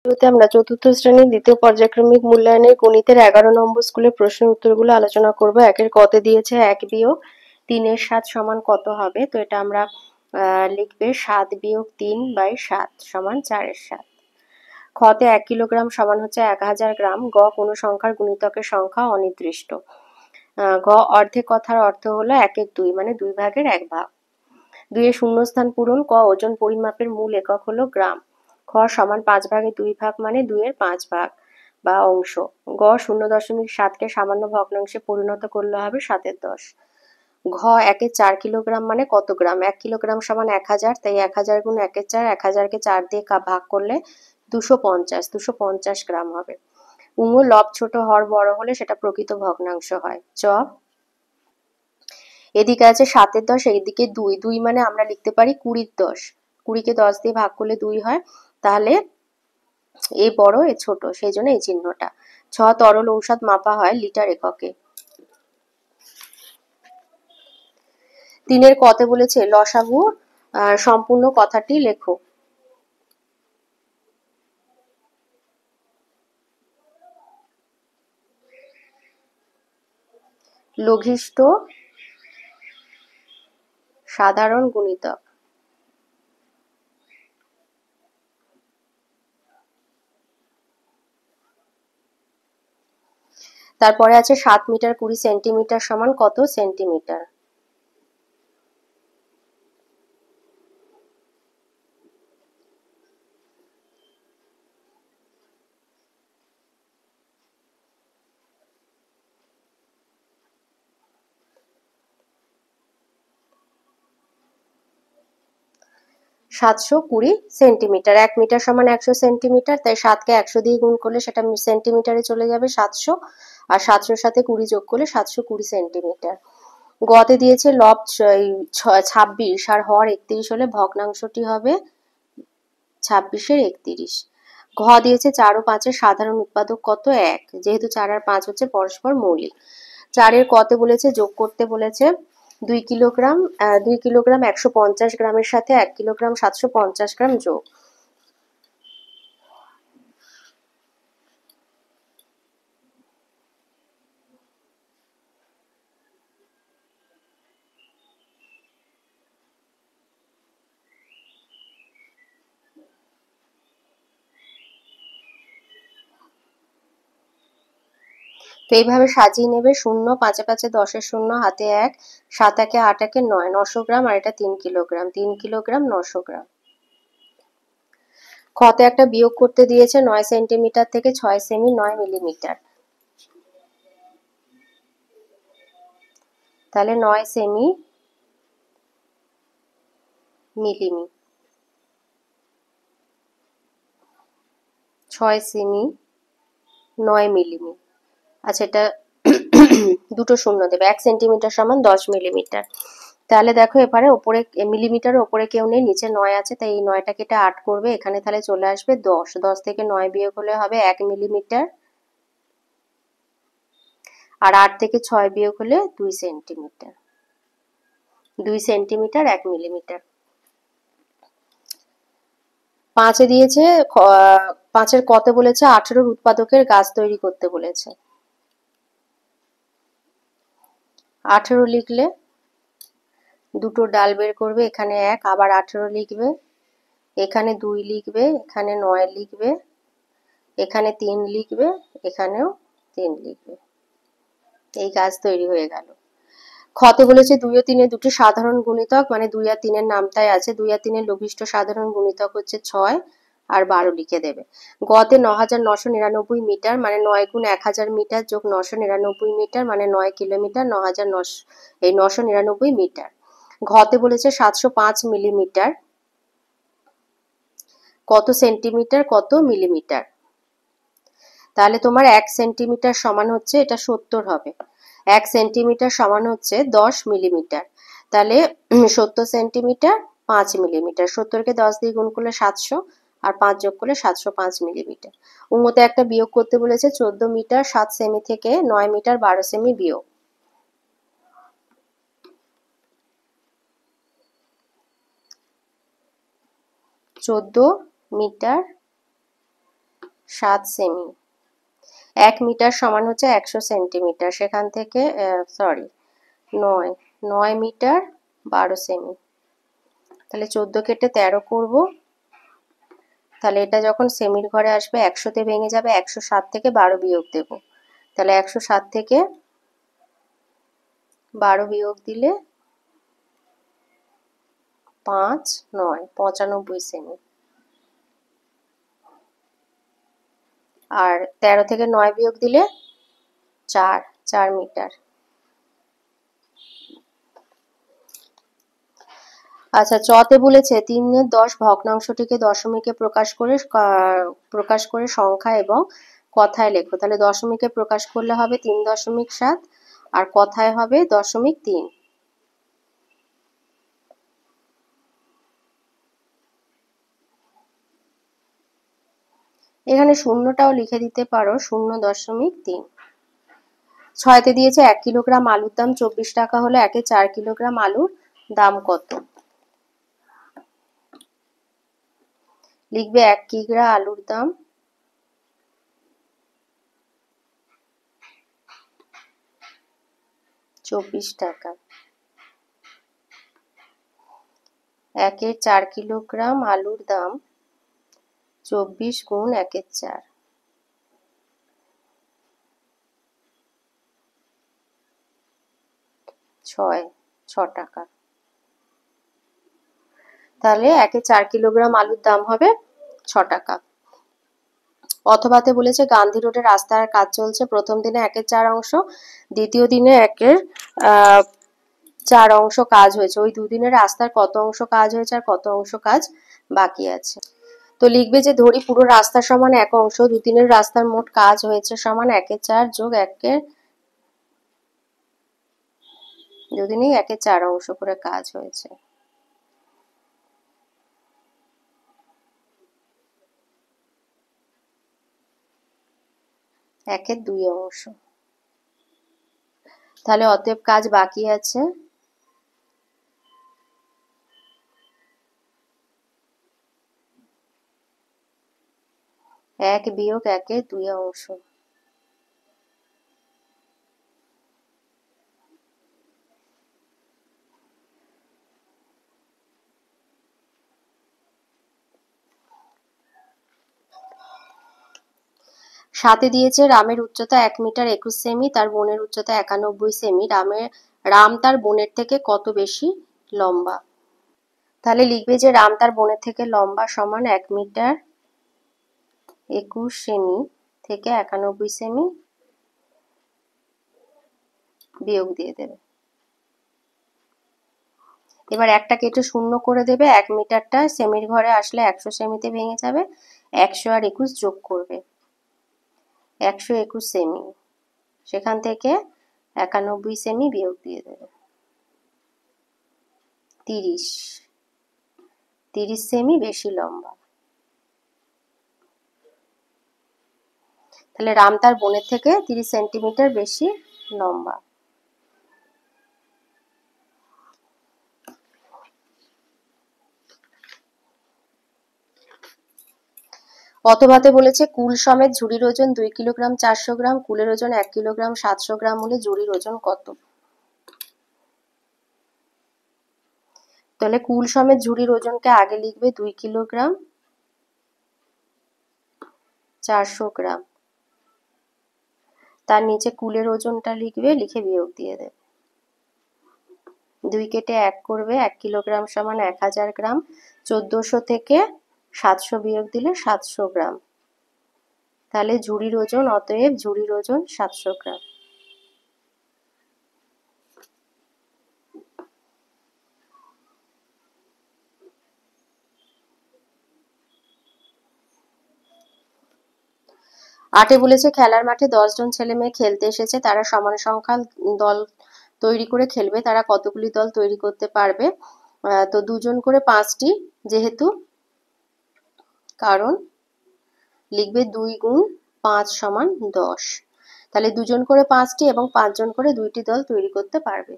শুরুতে আমরা চতুর্থ শ্রেণীর দ্বিতীয় পর্যায়ক্রমিক মূল্যায়নের গণিতের 11 নম্বর স্কুলের প্রশ্নের উত্তরগুলো আলোচনা করব। একের কতে দিয়েছে 1 বিয়োগ 3 7 সমান কত হবে। তো এটা আমরা লিখবে 7 বিয়োগ 3/7 সমান 4/7। খতে 1 কিলোগ্রাম সমান হচ্ছে 1000 গ্রাম। গ কোনো সংখ্যার গুণিতকের সংখ্যা অনির্দিষ্ট। গ অর্ধেক কথার অর্থ হলো 1/2 মানে 2 ভাগের 1 ভাগ। 2 এর শূন্যস্থান পূরণ। ক ওজন পরিমাপের মূল একক হলো গ্রাম। খ সমান 5 ভাগে 2 ভাগ মানে 2 এর 5 ভাগ বা অংশ। গ 0.7কে সামান্য ভগ্নাংশে পরিণত করলে হবে 7/10। ঘ 1/4 কিলোগ্রাম মানে কত গ্রাম। 1 কিলোগ্রাম সমান 1000, তাই 1000 গুণ 1/4, 1000কে 4 দিয়ে ভাগ করলে 250 গ্রাম হবে। লব ছোট হর বড় হলে সেটা প্রকৃত ভগ্নাংশ হয়। চ এদিকে আছে 7/10, এইদিকে 2 মানে আমরা লিখতে পারি 20/10। 20কে 10 দিয়ে ভাগ করলে 2 হয়, তাহলে এ বড় এ ছোট, সেই জন্য এই চিহ্নটা। ছ তরল ঔষধ মাপা হয় লিটার এককে। 3 কতে বলেছে লসাগু সম্পূর্ণ কথাটি লেখো। লঘিষ্ঠ সাধারণ গুণিতক। তারপরে আছে 7 মিটার 20 সেন্টিমিটার সমান কত সেন্টিমিটার। সাতশো 20 সেন্টিমিটার। 1 মিটার সমান 100 সেন্টিমিটার, তাই 7কে 100 দিয়ে গুণ করলে সেটা সেন্টিমিটারে চলে যাবে 700, আর 700-র সাথে 20 যোগ করলে 720 সেন্টিমিটার। গতে দিয়েছে লব 26 আর হর 31 হলে ভগ্নাংশটি হবে 26-এর 31। ঘ দিয়েছে 4 ও 5-এর সাধারণ উৎপাদক কত 1, যেহেতু 4 আর 5 হচ্ছে পরস্পর মৌলিক। 4 কতে বলেছে যোগ করতে বলেছে 2 কিলোগ্রাম 150 গ্রামের সাথে 1 কিলোগ্রাম 750 গ্রাম যোগ। তো এইভাবে সাজিয়ে নেবে। 0 5 5 10 0 হাতে 1, 7 1 8 1 9, 900 গ্রাম, আর এটা 3 কিলোগ্রাম 3 কিলোগ্রাম 900 গ্রাম। খতে একটা বিয়োগ করতে দিয়েছে 9 সেন্টিমিটার থেকে 6 সেমি 9 মিলিমিটার। তাহলে 9 সেমি মিলিমি, 6 সেমি 9 মিলিমি। আচ্ছা, এটা দুটো শূন্য দেবে। 1 সেন্টিমিটার সমান 10 মিলিমিটার। তাহলে দেখো এবারে ওপরে মিলিমিটারের ওপরে কেউ নেই, নিচে 9 আছে, তাই এই 9টাকে এটা 8 করবে, এখানে তাহলে চলে আসবে 10। 10 থেকে 9 বিয়োগ হলে হবে 1 মিলিমিটার, আর 8 থেকে 6 বিয়োগ হলে 2 সেন্টিমিটার। 2 centimetre 1 millimetre. 5-এ দিয়েছে 5-এর কতে বলেছে 18 উৎপাদকের গাছ তৈরি করতে বলেছে। 18 লিখলে দুটো ডাল বের করবে, এখানে 1, আবার 18 লিখবে, এখানে 2 লিখবে, এখানে 9 লিখবে, এখানে 3 লিখবে, এখানেও 3 লিখবে। এই গাছ তৈরি হয়ে গেল। খতে বলেছে 2 ও 3 দুটি সাধারণ গুণিতক, মানে 2 আর 3 নামটাই আছে। 2 আর 3 লঘিষ্ঠ সাধারণ গুণিতক হচ্ছে 6 আর 12 লিখে দেবে। গতে 9999 মিটার মানে 9 গুণ 1000 মিটার যোগ 999 মিটার মানে 9 কিলোমিটার, 999 মিটার। ঘতে বলেছে 705 মিলিমিটার কত সেন্টিমিটার কত মিলিমিটার। তাহলে তোমার 1 সেন্টিমিটার সমান হচ্ছে, এটা 70 হবে। 1 সেন্টিমিটার সমান হচ্ছে 10 মিলিমিটার। তাহলে 70 সেন্টিমিটার 5 মিলিমিটার। 70কে 10 দিয়ে গুণ করলে 700, আর 5 যোগ করলে 705 মিলিমিটার। উন্মতে একটা বিয়োগ করতে বলেছে 14 মিটার 7 সেমি থেকে 9 মিটার 12 সেমি বিয়োগ। 14 মিটার 7 সেমি। 1 মিটার সমান হচ্ছে 100 সেন্টিমিটার, সেখান থেকে 9 মিটার 12 সেমি। তাহলে 14 কেটে 13 করব। তাহলে এটা যখন সেমির ঘরে আসবে 100তে ভেঙে যাবে, 107 থেকে 12 বিয়োগ দেব। তাহলে 107 থেকে 12 বিয়োগ দিলে 5 9 95 সেমি। আর 13 থেকে 9 বিয়োগ দিলে 4 মিটার। আচ্ছা, চতে বলেছে 3-এর 10 ভগ্নাংশটিকে দশমিকে প্রকাশ করে সংখ্যা এবং কথায় লেখো। তাহলে দশমিকে প্রকাশ করলে হবে 3.7 আর কথায় হবে 0.3। এখানে শূন্যটাও লিখে দিতে পারো, 0.3। 6তে দিয়েছে 1 কিলোগ্রাম আলুর দাম 24 টাকা হলে 4 কিলোগ্রাম আলুর দাম কত? লিখবে 1 কিগ্রা আলুর দাম 24 টাকা। 4 কিলোগ্রাম আলুর দাম 24 গুণ 4 6 টাকা। তাহলে 4 কিলোগ্রাম আলুর দাম হবে 6 টাকা। অথবাতে বলেছে গান্ধী রোডে রাস্তার কাজ চলছে, প্রথম দিনে 4 অংশ, দ্বিতীয় দিনে 4 অংশ কাজ হয়েছে। ওই দুদিনের রাস্তার কত অংশ কাজ হয়েছে আর কত অংশ কাজ বাকি আছে? তো লিখবে যে ধরি পুরো রাস্তা সমান 1 অংশ, দুদিনের রাস্তার মোট কাজ হয়েছে সমান 4 যোগ দুদিনেই 4 অংশ করে কাজ হয়েছে। একের 2 অংশ। তাহলে অতএব কাজ বাকি আছে 1 বিয়োগ 1/2 অংশ। সাথে দিয়েছে রামের উচ্চতা 1 মিটার 21 সেমি, তার বোনের উচ্চতা 91 সেমি। রাম তার বোনের থেকে কত বেশি লম্বা? তাহলে লিখবে যে রাম তার বোনের থেকে লম্বা সমান 1 মিটার 21 সেমি থেকে 91 সেমি বিয়োগ দিয়ে দেবে। এবার একটা কেটে 0 করে দেবে। 1 মিটারটা সেমির ঘরে আসলে 100 সেমিতে ভেঙে যাবে। 100 আর 21 যোগ করবে, 121 সেমি। সেখান থেকে 91 সেমি বিয়োগ দিয়ে দেবে, 30 সেমি বেশি লম্বা। তাহলে রাম তার বোনের থেকে 30 সেন্টিমিটার বেশি লম্বা। অথবাতে বলেছে কুল সমেত ঝুড়ির ওজন 2 কিলোগ্রাম 400 গ্রাম, কুলের ওজন 1 কিলোগ্রাম 700 গ্রাম হলে ঝুড়ির ওজন কত? তাহলে কুল সমেত ঝুড়ির ওজনকে আগে লিখবে 2 কিলোগ্রাম 400 গ্রাম, তার নিচে কুলের ওজনটা লিখবে, লিখে বিয়োগ দিয়ে দেবে। 2 কেটে 1 করবে, 1 কিলোগ্রাম সমান 1000 গ্রাম। 1400 থেকে 700 বিয়োগ দিলে 700 গ্রাম। তাহলে ঝুড়ির ওজন, অতএব ঝুড়ির ওজন 700 গ্রাম। আটে বলেছে খেলার মাঠে 10 জন ছেলে মেয়ে খেলতে এসেছে, তারা সমান সংখ্যার দল তৈরি করে খেলবে, তারা কতগুলি দল তৈরি করতে পারবে? তো 2 জন করে 5টি, যেহেতু কারণ লিখবে 2 গুণ 5 সমান 10। তাহলে 2 জন করে 5টি এবং 5 জন করে 2টি দল তৈরি করতে পারবে।